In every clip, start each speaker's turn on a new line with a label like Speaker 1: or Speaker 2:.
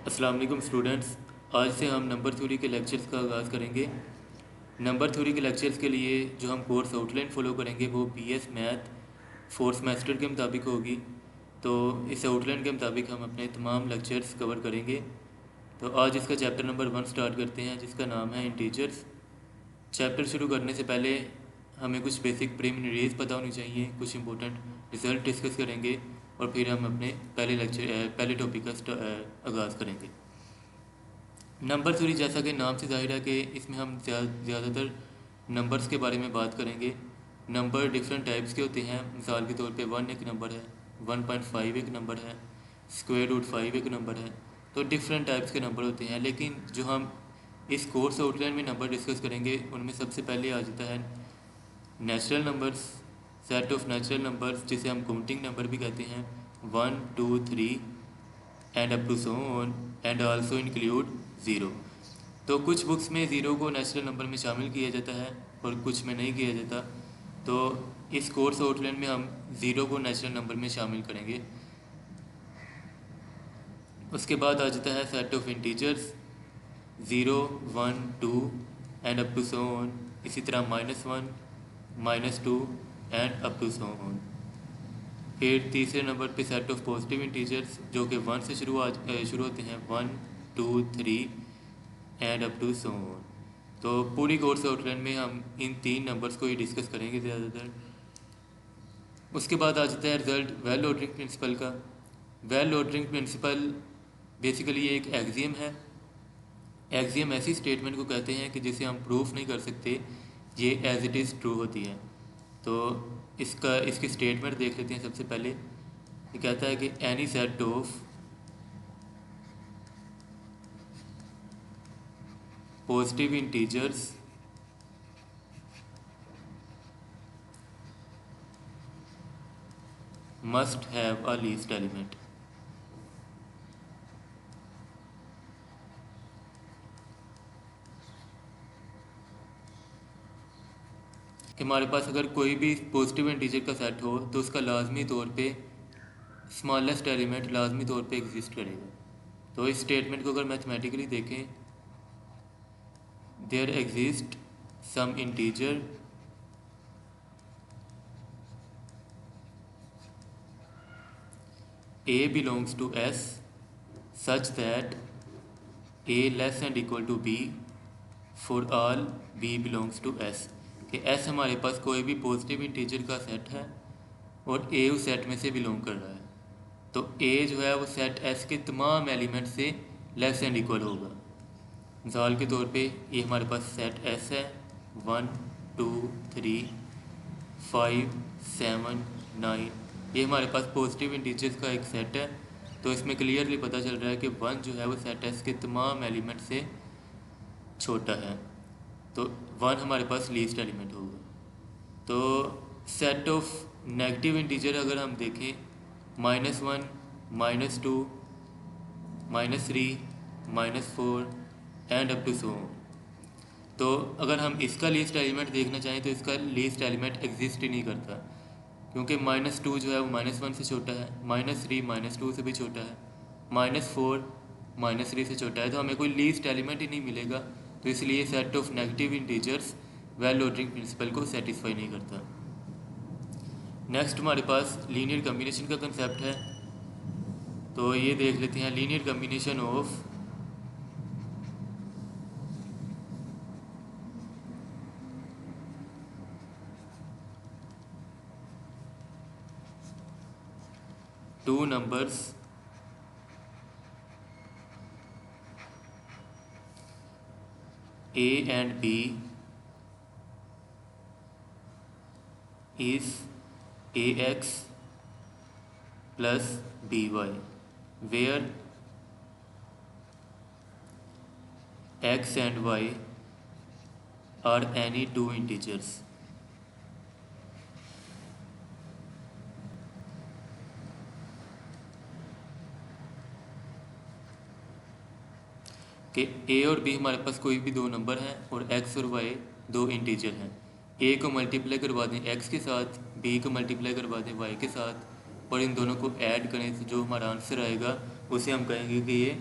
Speaker 1: अस्सलाम वालेकुम स्टूडेंट्स। आज से हम नंबर थ्योरी के लेक्चर्स का आगाज़ करेंगे। नंबर थ्योरी के लेक्चर्स के लिए जो हम कोर्स आउटलाइन फ़ॉलो करेंगे वो बीएस मैथ फोर्थ सेमेस्टर के मुताबिक होगी। तो इस आउटलाइन के मुताबिक हम अपने तमाम लेक्चर्स कवर करेंगे। तो आज इसका चैप्टर नंबर 1 स्टार्ट करते हैं, जिसका नाम है इंटीजर्स। चैप्टर शुरू करने से पहले हमें कुछ बेसिक प्रीलिमिनरीज पता होनी चाहिए, कुछ इंपॉर्टेंट रिजल्ट डिस्कस करेंगे और फिर हम अपने पहले टॉपिक का आगाज़ करेंगे। नंबर थ्योरी जैसा कि नाम से जाहिर है कि इसमें हम ज़्यादातर नंबर्स के बारे में बात करेंगे। नंबर डिफरेंट टाइप्स के होते हैं। मिसाल के तौर पे 1 एक नंबर है, 1.5 एक नंबर है, स्क्वायर रूट 5 एक नंबर है। तो डिफरेंट टाइप्स के नंबर होते हैं, लेकिन जो हम इस कोर्स आउटलाइन में नंबर डिस्कस करेंगे उनमें सबसे पहले आ जाता है natural numbers, set of natural numbers, जिसे हम काउंटिंग नंबर भी कहते हैं। 1 2 3 and up to so on, and also include zero. तो कुछ बुक्स में ज़ीरो को नेचुरल नंबर में शामिल किया जाता है और कुछ में नहीं किया जाता। तो इस कोर्स आउटलाइन में हम ज़ीरो को नेचुरल नंबर में शामिल करेंगे। उसके बाद आ जाता है set of integers, 0 1 2 and up to so on. इसी तरह -1 -2 and up to so on. फिर तीसरे नंबर पे सेट ऑफ पॉजिटिव इंटीजर्स, जो कि 1 से शुरू होते हैं, 1 2 3 and up to so on. तो पूरी कोर्स आउटलाइन में हम इन 3 नंबर्स को ही डिस्कस करेंगे ज़्यादातर। उसके बाद आ जाता है रिजल्ट वेल ऑर्डरिंग प्रिंसिपल का। वेल ऑर्डरिंग प्रिंसिपल बेसिकली ये एक एक्सियम है। एक्सियम ऐसी स्टेटमेंट को कहते हैं कि जिसे हम प्रूफ नहीं कर सकते, ये एज इट इज़ ट्रू होती है। तो इसकी स्टेटमेंट देख लेते हैं। सबसे पहले ये कहता है कि any set of positive integers must have a least element। कि हमारे पास अगर कोई भी पॉजिटिव इंटीजर का सेट हो तो उसका लाजमी तौर पे स्मॉलेस्ट एलिमेंट लाजमी तौर पे एग्जिस्ट करेगा। तो इस स्टेटमेंट को अगर मैथमेटिकली देखें, there exist some integer a belongs to S such that a less and equal to b for all b belongs to S। कि S हमारे पास कोई भी पॉजिटिव इंटीजर का सेट है और a उस सेट में से बिलोंग कर रहा है। तो a जो है वो सेट S के तमाम एलिमेंट से लेस एंड इक्वल होगा। मिसाल के तौर पे ये हमारे पास सेट S है, 1 2 3 5 7 9। ये हमारे पास पॉजिटिव इंटीजर्स का एक सेट है। तो इसमें क्लियरली पता चल रहा है कि 1 जो है वो सेट एस के तमाम एलिमेंट से छोटा है। तो 1 हमारे पास लीस्ट एलिमेंट होगा। तो सेट ऑफ नेगेटिव इंटीजर अगर हम देखें, -1 -2 -3 -4 and up to so on. तो अगर हम इसका लीस्ट एलिमेंट देखना चाहें तो इसका लीस्ट एलिमेंट एग्जिस्ट ही नहीं करता, क्योंकि -2 जो है वो -1 से छोटा है, -3 -2 से भी छोटा है, -4 -3 से छोटा है। तो हमें कोई लीस्ट एलिमेंट ही नहीं मिलेगा। तो इसलिए set of negative integers well ordering principle को सेटिस्फाई नहीं करता। नेक्स्ट हमारे पास लीनियर कम्बिनेशन का कंसेप्ट है। तो ये देख लेते हैं, linear combination of two numbers a and b is ax plus by, where x and y are any two integers। कि a और b हमारे पास कोई भी दो नंबर हैं और x और y दो इंटीजर हैं। a को मल्टीप्लाई करवा दें x के साथ, b को मल्टीप्लाई करवा दें y के साथ, और इन दोनों को ऐड करें तो जो हमारा आंसर आएगा उसे हम कहेंगे कि ये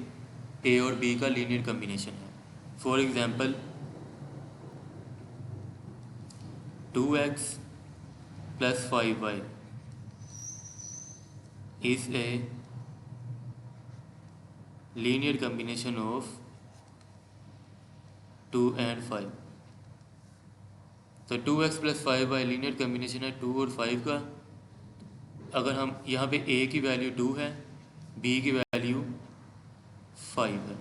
Speaker 1: ए और बी का लीनियर कम्बिनेशन है। For example 2x plus 5y is a linear combination of 2 and 5। तो 2x plus 5y linear combination है 2 और 5 का। अगर हम यहाँ पे a की वैल्यू 2 है, b की वैल्यू 5 है।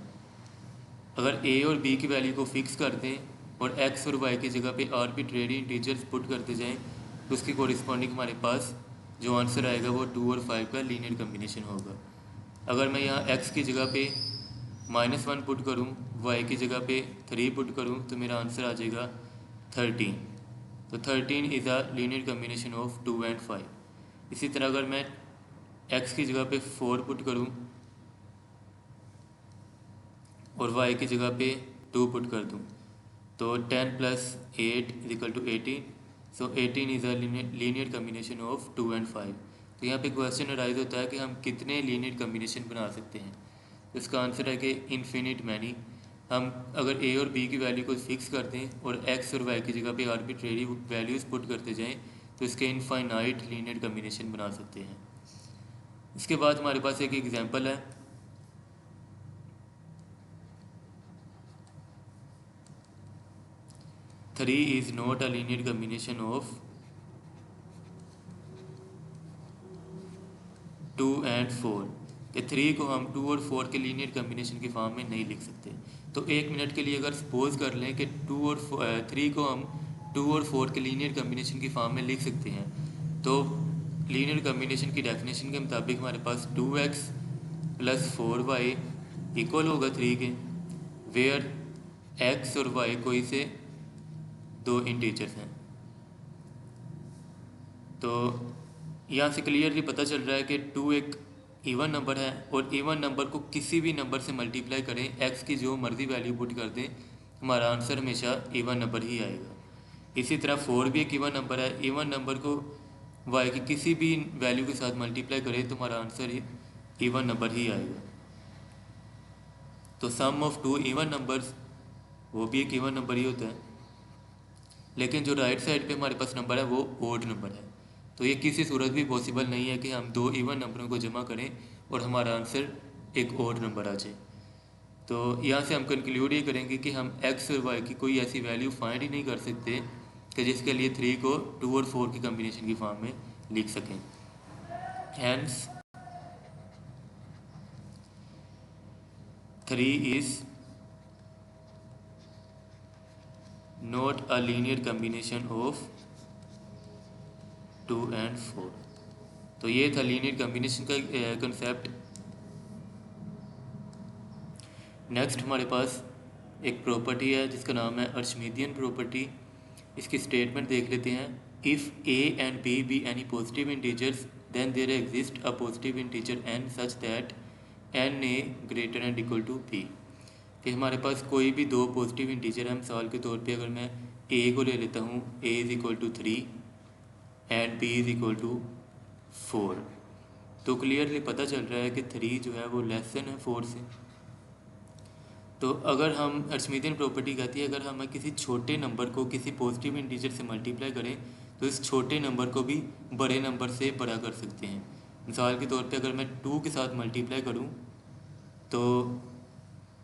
Speaker 1: अगर a और b की वैल्यू को फिक्स कर दें और x और y की जगह पे आर्बिट्रेरी इंटीजर्स पुट करते जाएं तो उसकी कोरिस्पॉन्डिंग हमारे पास जो आंसर आएगा वो 2 और 5 का लीनियर कम्बिनेशन होगा। अगर मैं यहाँ x की जगह पे -1 पुट करूँ, y की जगह पे 3 पुट करूँ तो मेरा आंसर आ जाएगा 13। तो 13 is a linear combination of 2 and 5। इसी तरह अगर मैं x की जगह पे 4 पुट करूँ और y की जगह पे 2 पुट कर दूँ तो 10 + 8 = 18। सो 18 is a linear combination of 2 and 5। तो यहाँ पे क्वेश्चन अराइज होता है कि हम कितने लीनियर कम्बिनेशन बना सकते हैं। तो इसका आंसर है कि इन्फिनिट मैनी। हम अगर a और b की वैल्यू को फिक्स कर दें और x और y की जगह पे आर्बिट्रेरी वैल्यूज़ पुट करते जाएं तो इसके इनफाइनाइट लीनियर कम्बिनेशन बना सकते हैं। इसके बाद हमारे पास एक एग्जांपल है। Three is not a linear combination of 2 and 4 कि 3 को हम 2 और 4 के लीनियर कम्बिनेशन के फॉर्म में नहीं लिख सकते। तो एक मिनट के लिए अगर सपोज कर लें कि 2 और 3 को हम 2 और 4 के लीनियर कम्बिनेशन की फॉर्म में लिख सकते हैं तो लीनियर कम्बिनेशन की डेफिनेशन के मुताबिक हमारे पास 2x + 4y इक्वल होगा 3 के, वेयर x और y कोई से दो इंटीजर्स हैं। तो यहाँ से क्लियरली पता चल रहा है कि 2 एक इवन नंबर है और इवन नंबर को किसी भी नंबर से मल्टीप्लाई करें, x की जो मर्ज़ी वैल्यू पुट कर दें, हमारा आंसर हमेशा इवन नंबर ही आएगा। इसी तरह 4 भी एक इवन नंबर है, इवन नंबर को y की किसी भी वैल्यू के साथ मल्टीप्लाई करें तो हमारा आंसर इवन नंबर ही आएगा। तो सम ऑफ 2 इवन नंबर्स वो भी एक इवन नंबर ही होता है, लेकिन जो राइट साइड पे हमारे पास नंबर है वो ओड नंबर है। तो ये किसी सूरत भी पॉसिबल नहीं है कि हम 2 इवन नंबरों को जमा करें और हमारा आंसर एक ओड नंबर आ जाए। तो यहाँ से हम कंक्लूड ये करेंगे कि हम x और y की कोई ऐसी वैल्यू फाइंड ही नहीं कर सकते कि जिसके लिए 3 को 2 और 4 की कम्बिनेशन की फॉर्म में लिख सकें। Hence 3 is not a linear combination of 2 and 4। तो ये था लीनियर कम्बिनेशन का कंसेप्ट। नेक्स्ट हमारे पास एक प्रॉपर्टी है जिसका नाम है अर्शमीदियन प्रॉपर्टी। इसकी स्टेटमेंट देख लेते हैं। If a and b be any positive integers then there exists a positive integer n such that n a greater and equal to b। कि हमारे पास कोई भी दो पॉजिटिव इंटीजर है। मिसाल के तौर पे अगर मैं a को ले लेता हूँ, a = 3 एंड b = 4, तो क्लियरली पता चल रहा है कि 3 जो है वो लेस देन है 4 से। तो अगर हम अर्शमीदियन प्रॉपर्टी कहती है अगर हम किसी छोटे नंबर को किसी पॉजिटिव इंटीजर से मल्टीप्लाई करें तो इस छोटे नंबर को भी बड़े नंबर से बड़ा कर सकते हैं। मिसाल के तौर पे अगर मैं 2 के साथ मल्टीप्लाई करूं तो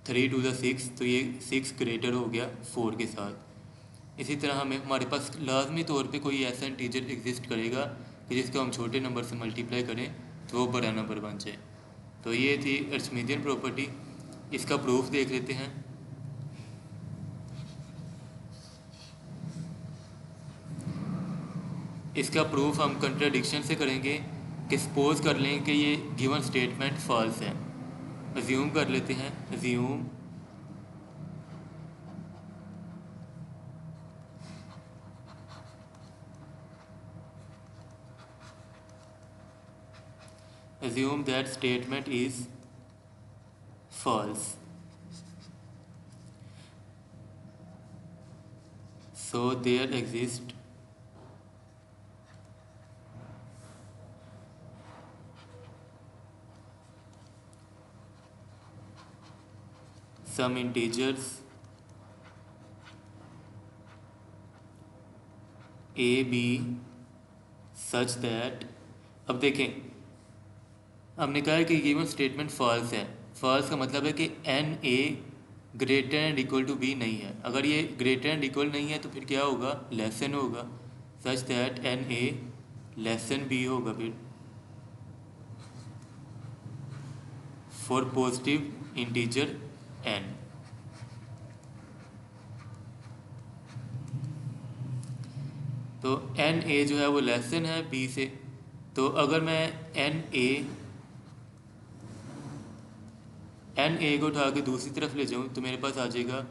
Speaker 1: 3 × 6, तो ये 6 ग्रेटर हो गया 4 के साथ। इसी तरह हमारे पास लाजमी तौर पे कोई ऐसा इंटीजर एग्जिस्ट करेगा कि जिसको हम छोटे नंबर से मल्टीप्लाई करें तो वो बड़ा नंबर बन जाए। तो ये थी अर्शमीदियन प्रॉपर्टी। इसका प्रूफ देख लेते हैं। इसका प्रूफ हम कंट्राडिक्शन से करेंगे कि सपोज कर लें कि ये गिवन स्टेटमेंट फॉल्स है। अज्यूम कर लेते हैं, assume that statement is false, so there exists some integers a b such that, अब देखें हमने कहा है कि गिवन स्टेटमेंट फॉल्स है। फॉल्स का मतलब है कि n a greater and equal to b नहीं है। अगर ये ग्रेटर एंड इक्वल नहीं है तो फिर क्या होगा, लेसन होगा। Such that n a less than b होगा फिर फॉर पॉजिटिव इंटीजर एन। तो एन ए जो है वो लेसन है बी से। तो अगर मैं एन ए को उठा के दूसरी तरफ ले जाऊँ तो मेरे पास आ जाएगा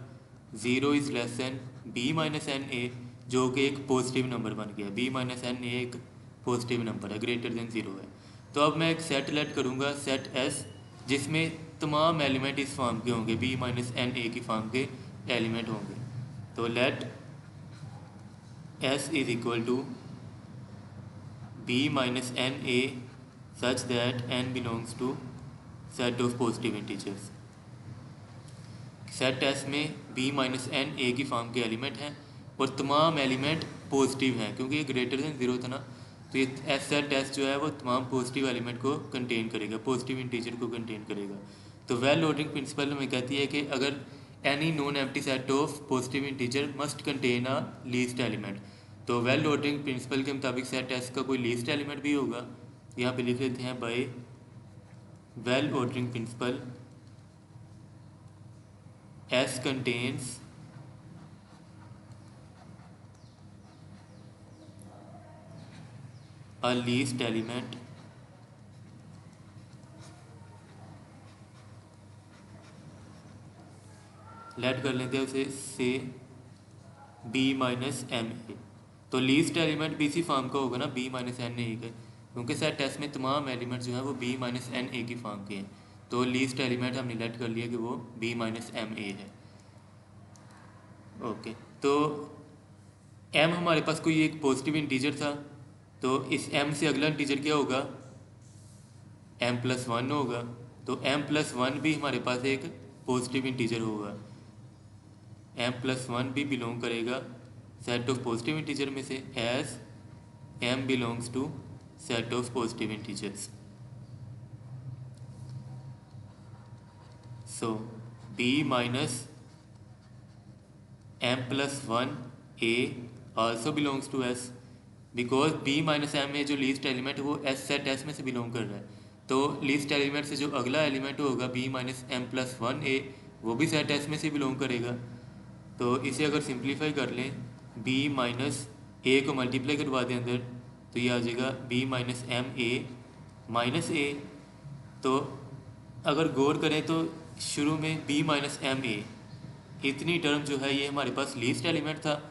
Speaker 1: 0 is less than b minus n a, जो कि एक पॉजिटिव नंबर बन गया। बी माइनस एन ए एक पॉजिटिव नंबर है, ग्रेटर देन 0 है। तो अब मैं एक सेट लेट करूँगा, सेट एस, जिसमें तमाम एलिमेंट इस फॉर्म के होंगे, बी माइनस एन ए की फॉर्म के एलिमेंट होंगे। तो let s is equal to b minus n a such that n belongs to set of positive integers. Set s में बी माइनस एन ए की form के element हैं और तमाम एलिमेंट पॉजिटिव हैं, क्योंकि ये ग्रेटर देन 0 था ना। तो ये एस सेट एस जो है वो तमाम पॉजिटिव एलिमेंट को कंटेन करेगा, पॉजिटिव इंटीजर को कंटेन करेगा। तो वेल ऑर्डरिंग प्रिंसिपल हमें कहती है कि अगर any non empty set of positive integer must contain a least element, तो वेल ऑर्डरिंग प्रिंसिपल के मुताबिक सेट एस का कोई लीस्ट एलिमेंट भी होगा। यहाँ पे लिख लेते हैं by well ordering principle S contains a least element let कर लेते हैं उसे से b माइनस एम ए। तो लीस्ट एलिमेंट भी इसी फॉर्म का होगा ना, b माइनस एन ए का, क्योंकि सेट टेस्ट में तमाम एलिमेंट जो है वो b माइनस एन ए की फॉर्म के हैं। तो लीस्ट एलिमेंट हमने लेट कर लिया कि वो b माइनस एम ए है। ओके, तो m हमारे पास कोई एक पॉजिटिव इंटीजर था, तो इस m से अगला इंटीजर क्या होगा, m प्लस 1 होगा। तो m प्लस 1 भी हमारे पास एक पॉजिटिव इंटीजर होगा। m प्लस 1 भी बिलोंग करेगा सेट ऑफ पॉजिटिव इंटीजर में से, as m belongs to set of positive integers. So b minus m plus 1 a also belongs to s, because b minus M a जो least element है वो s set s में से belong कर रहा है। तो लीस्ट एलिमेंट से जो अगला एलिमेंट होगा b minus m plus 1 a, वो भी सेट s में से बिलोंग करेगा। तो इसे अगर सिंप्लीफाई कर लें, b माइनस ए को मल्टीप्लाई करवा दें अंदर, तो ये आ जाएगा b minus M A minus A. तो अगर गौर करें तो शुरू में b माइनस एम ए इतनी टर्म जो है ये हमारे पास लीस्ट एलिमेंट था,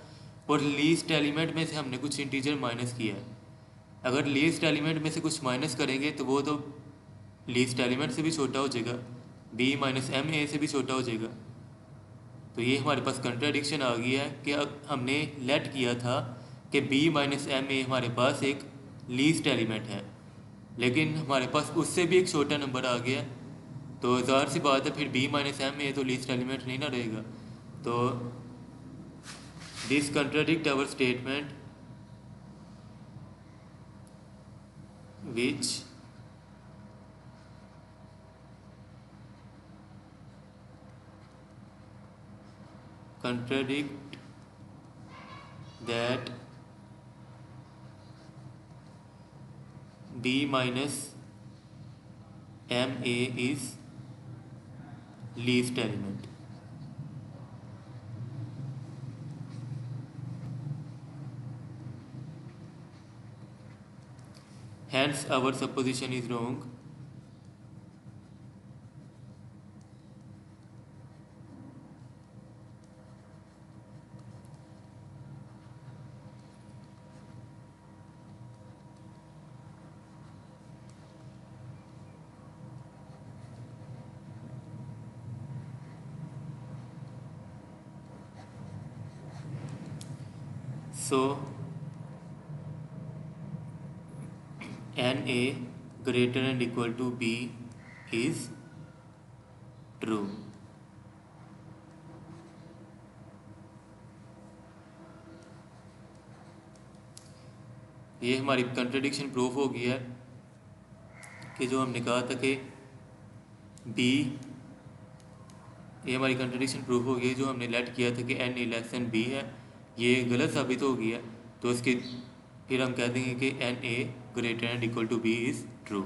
Speaker 1: और लीस्ट एलिमेंट में से हमने कुछ इंटीजर माइनस किया है। अगर लीस्ट एलिमेंट में से कुछ माइनस करेंगे तो वो तो लीस्ट एलिमेंट से भी छोटा हो जाएगा, b माइनस एम ए से भी छोटा हो जाएगा। तो ये हमारे पास कंट्राडिक्शन आ गया है कि अब हमने लेट किया था कि b माइनस एम ए हमारे पास एक लीस्ट एलिमेंट है, लेकिन हमारे पास उससे भी एक छोटा नंबर आ गया। तो ज़ाहिर सी बात है फिर b माइनस एम ए तो लीस्ट एलिमेंट नहीं ना रहेगा। तो this contradict our statement which contradict that b minus m a is least element। Hence our supposition is wrong। So n a greater and equal to b is true। ये हमारी contradiction proof हो गई है कि जो हमने कहा था कि बी, ये हमारी कंट्रडिक्शन प्रूफ हो गई है जो हमने लेट किया था कि n a less than b है, ये गलत साबित हो गई है। तो इसके फिर हम कह देंगे कि n a greater and equal to b is true.